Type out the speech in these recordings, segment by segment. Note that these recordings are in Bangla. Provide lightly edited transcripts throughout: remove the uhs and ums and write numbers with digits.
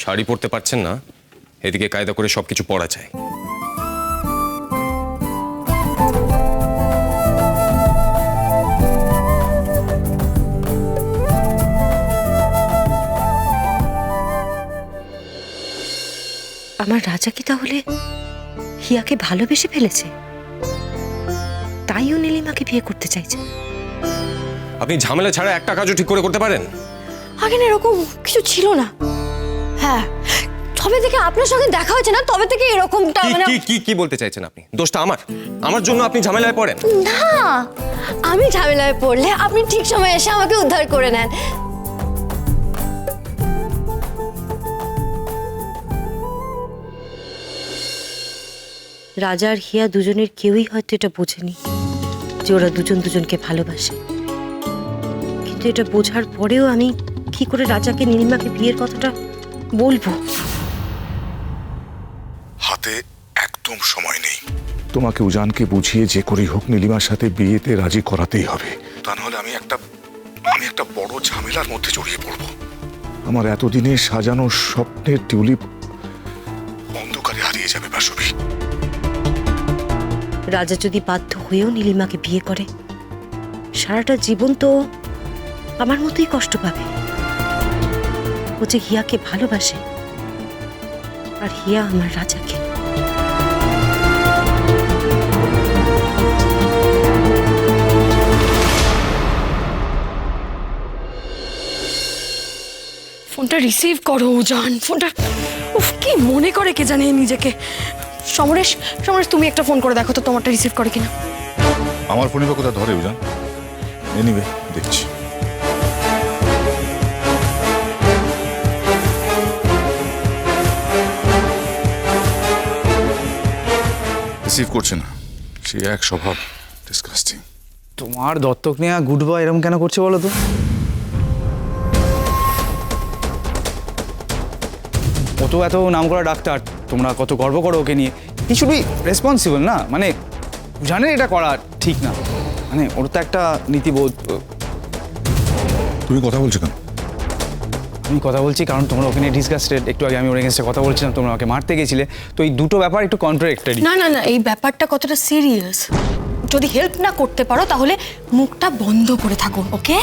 শাড়ি পরতে পারছেন না, এদিকে কায়দা করে সবকিছু পরা চাই। আমার রাজা কি তাহলে হিয়াকে ভালোবেসে ফেলেছে, তাইও নীলিমাকে বিয়ে করতে চাইছে? আপনি ঝামেলা ছাড়া একটা কাজও ঠিক করে করতে পারেন? আগে না এরকম কিছু ছিল না। হ্যাঁ, তবে থেকে আপনার সঙ্গে দেখা হয়েছে না, তবে থেকে এরকমটা কি মানে কি কি কি বলতে চাইছেন আপনি? দোষটা আমার জন্য আপনি ঝামেলায় পড়েন? না, আমি ঝামেলায় পড়লে আপনি ঠিক সময় এসে আমাকে উদ্ধার করে নেন। রাজা আর হিয়া দুজনের কেউই হয়তো এটা বোঝেনি যে ওরা দুজন দুজনকে ভালোবাসে, কিন্তু এটা বোঝার পরেও আমি কি করে রাজাকে নীলিমাকে বিয়ের কথাটা বলবো? হাতে একদম সময় নেই। তোমাকে উজানকে বুঝিয়ে যে করেই হোক নীলিমার সাথে বিয়েতে রাজি করাতেই হবে, তা নাহলে আমি একটা বড় ঝামেলার মধ্যে জড়িয়ে পড়ব। আমার এতদিনের সাজানো স্বপ্নের টিউলিপ অন্ধকারে হারিয়ে যাবে বাসবী। রাজা যদি বাধ্য হয়েও নীলিমাকে বিয়ে করে, সারাটা জীবন তো আমার মতোই কষ্ট পাবে। ও যে হিয়াকে ভালোবাসে, আর হিয়া আমার রাজাকে। ফোনটা রিসিভ করো উজান, ফোনটা। উফ, কি মনে করে কে জানে নিজেকে। সমরেশ, তুমি একটা ফোন করে দেখো তো তোমারটা রিসিভ করে কিনা। আমার ফোনে বা কোথায় ধরে উজান? এনিওয়ে, দেখছি। রিসিভ করছে না, সে এক স্বভাব ডিসকাস্টিং। তোমার দত্তক নেওয়া গুড বয় এরকম কেন করছে বলো তো? ও তো এত নাম করা ডাক্তার, তোমরা কত গর্ব করো ওকে নিয়ে। হি শুড বি রেসপন্সিবল, না মানে জানেন এটা করা ঠিক না, মানে ওর তো একটা নীতিবোধ। তুমি কথা বলছো কেন? আমি কথা বলছি কারণ তোমরা ওকে নিয়ে ডিসকাস্টেড। একটু আগে আমি ওর এগেন্সটে কথা বলছিলাম, তোমরা আমাকে মারতে গেছিলে, তো এই দুটো ব্যাপার একটু কন্ট্রাডিক্টরি। না না না, এই ব্যাপারটা কতটা সিরিয়াস। যদি হেল্প না করতে পারো তাহলে মুখটা বন্ধ করে থাকো, ওকে?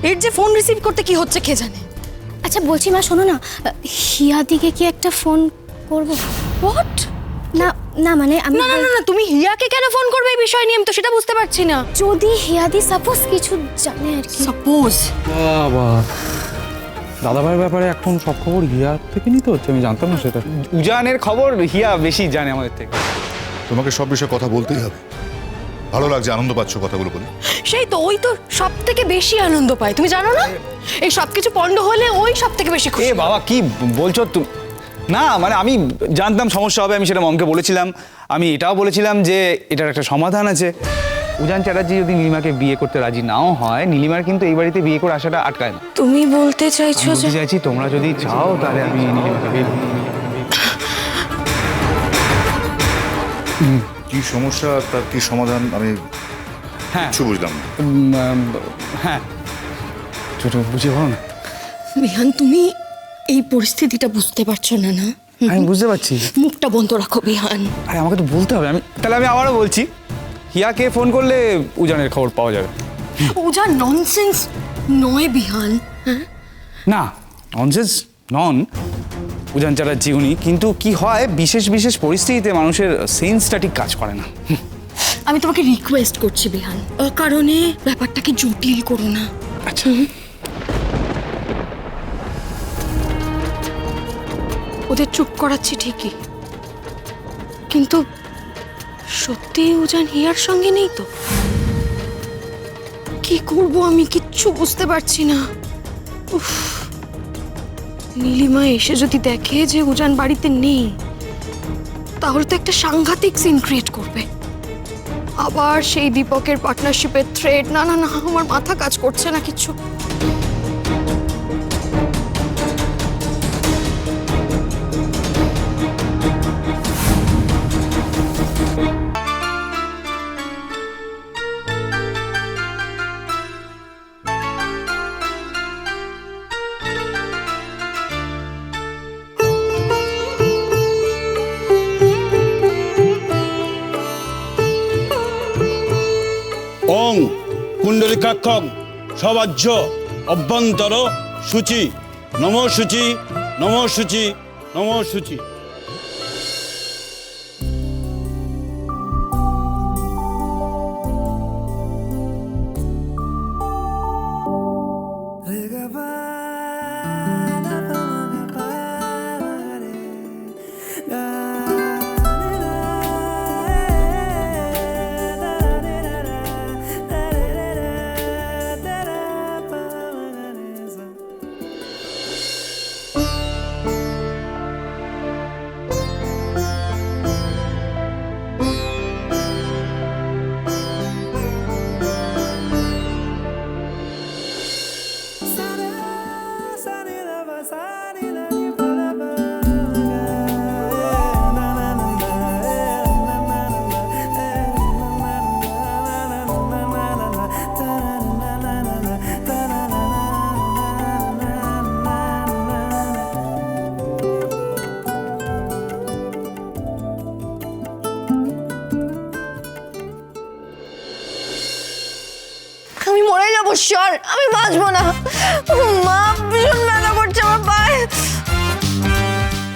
এর যে ফোন রিসিভ করতে কি হচ্ছে কে জানে। আচ্ছা বলছি মা, শোনো না, হিয়া দিকে কি একটা ফোন করব? হোয়াট? না না, মানে আমি না না না না, তুমি হিয়াকে কেন ফোন করবে এই বিষয় নিয়ে? আমি তো সেটা বুঝতে পারছি না। যদি হিয়াদি সাপোজ কিছু জানে আর কি। সাপোজ? বাবা, দাদাভাইয়ের ব্যাপারে এখন সব খবর হিয়ার থেকে নিতে হচ্ছে, আমি জানতাম না সেটা। উজানের খবর হিয়া বেশি জানে আমাদের থেকে। তোমাকে সব বিষয়ে কথা বলতেই হবে। ভালো লাগছে, আনন্দ পাচ্ছ কথাগুলো বলে। সেই তো, ওই তো সব থেকে বেশি আনন্দ পায়, তুমি জানো না? এই সব কিছু পণ্ড হলে ওই সব থেকে বেশি এ খুশি। বাবা কি বলছো তুমি? না মানে আমি জানতাম সমস্যা হবে, আমি সেটা মমকে বলেছিলাম। আমি এটাও বলেছিলাম যে এটার একটা সমাধান আছে। উজান চ্যাটার্জি যদি নীলিমাকে বিয়ে করতে রাজি নাও হয়, নীলিমার কিন্তু এই বাড়িতে বিয়ে করে আসাটা আটকায় না। তুমি বলতে চাইছো আমি যে বলতে চাইছি তোমরা যদি চাও তাহলে আমি নীলিমাকে বিয়ে করব। কি সমস্যা, তার কি সমাধান, আমি হ্যাঁ কিছু বুঝলাম না। হ্যাঁ, ছোট বুঝে বলো না। বিহান, তুমি এই পরিস্থিতিটা বুঝতে পারছো না? না, আমি বুঝতে পারছি। মুখটা বন্ধ রাখো বিহান। আরে আমাকে তো বলতে হবে। আমি আবারও বলছি, হিয়াকে ফোন করলে উজানের খবর পাওয়া যাবে। ওজা ননসেন্স নয় বিহান। হ্যাঁ, না ননসেন্স নন উজান চ্যাটার্জি উনি, কিন্তু কি হয় বিশেষ বিশেষ পরিস্থিতিতে মানুষের সেন্সটা ঠিক কাজ করে না। আমি তোমাকে রিকোয়েস্ট করছি বিহান, অকারণে ব্যাপারটাকে জটিল করো না। আচ্ছা, ওদের চুপ করাচ্ছি ঠিকই, কিন্তু সত্যি উজান হিয়ার সঙ্গে নেই তো? কি করব আমি কিচ্ছু বুঝতে পারছি না। উফ, নীলিমা এসে যদি দেখে যে উজান বাড়িতে নেই, তাহলে তো একটা সাংঘাতিক সিন ক্রিয়েট করবে। আবার সেই দীপকের পার্টনারশিপের থ্রেড। না না না, আমার মাথা কাজ করছে না কিছু। ওং কুণ্ডলিকাক্ষং সবাহ্য অভ্যন্তর শুচি নমো শুচি নমো শুচি নমো শুচি। আমি মরে যাবো শিওর, আমি বাঁচবো না। মা ভীষণ ব্যথা করছে আমার পায়ে।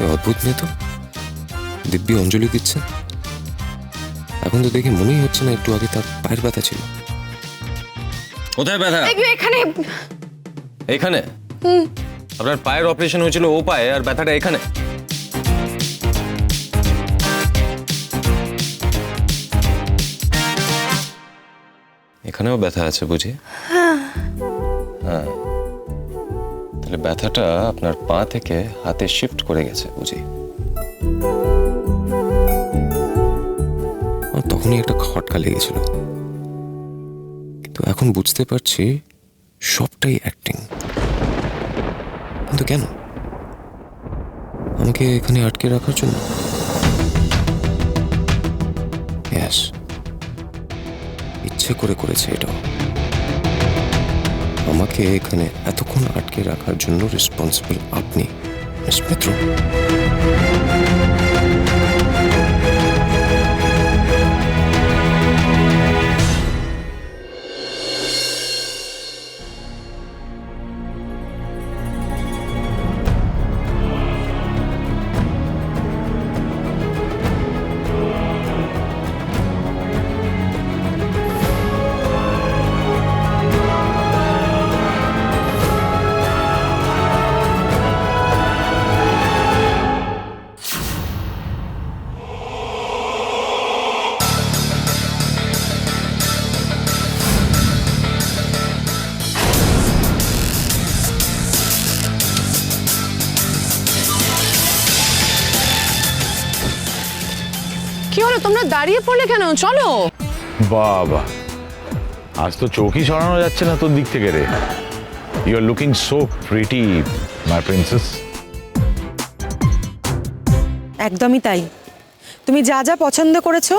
এ অদ্ভুত মেয়ে তো, দিব্যি অঞ্জলি দিচ্ছে। এখন তো দেখে মনেই হচ্ছে না একটু আগে তার পায়ের ব্যথা ছিল। কোথায় ব্যথা? এখানে এখানে? আপনার পায়ের অপারেশন হয়েছিল ও পায়ে, আর ব্যথাটা এখানে? এখানেও ব্যথা আছে বুঝি? হ্যাঁ, তাহলে ব্যথাটা আপনার পা থেকে হাতে শিফট করে গেছে বুঝি? তখনই একটা খটকা লেগেছিল, কিন্তু এখন বুঝতে পারছি সবটাই অ্যাক্টিং। কিন্তু কেন? আমাকে এখানে আটকে রাখার জন্য? Yes, ইচ্ছে করে করেছে এটা। আমাকে এখানে এতক্ষণ আটকে রাখার জন্য রেসপন্সিবল আপনি, মিস মিত্র। কি হলো, তোমরা দাঁড়িয়ে পড়লে কেন? চলো। বাবা, আজ তো চোখই সরানো যাচ্ছে না তোর দিক থেকে রে। You are looking so pretty my princess. একদমই তাই। তুমি যা যা পছন্দ করেছো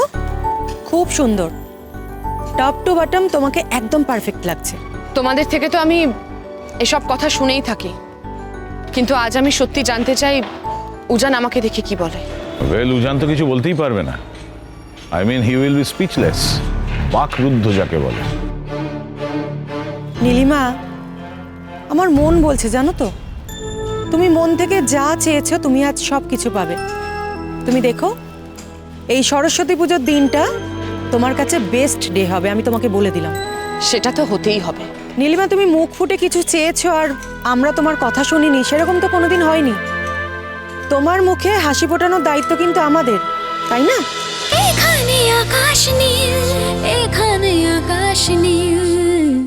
খুব সুন্দর, টপ টু বটম তোমাকে একদম পারফেক্ট লাগছে। তোমাদের থেকে তো আমি এসব কথা শুনেই থাকি, কিন্তু আজ আমি সত্যি জানতে চাই উজান আমাকে দেখে কি বলে। ওয়েল, উজান তো কিছু বলতেই পারবে না। I mean he will be speechless, বাকরুদ্ধ যাকে বলে। নীলিমা, আমার মন বলছে জানো তো, তুমি মন থেকে যা চেয়েছো তুমি আজ সব কিছু পাবে। তুমি দেখো, এই সরস্বতী পুজোর দিনটা তোমার কাছে বেস্ট ডে হবে, আমি তোমাকে বলে দিলাম। সেটা তো হতেই হবে। নীলিমা, তুমি মুখ ফুটে কিছু চেয়েছো আর আমরা তোমার কথা শুনিনি, সেরকম তো কোনোদিন হয়নি। তোমার মুখে হাসি ফোটানোর দায়িত্ব কিন্তু আমাদের, তাই না? এখানে আকাশ নীল, এখানে আকাশ নীল।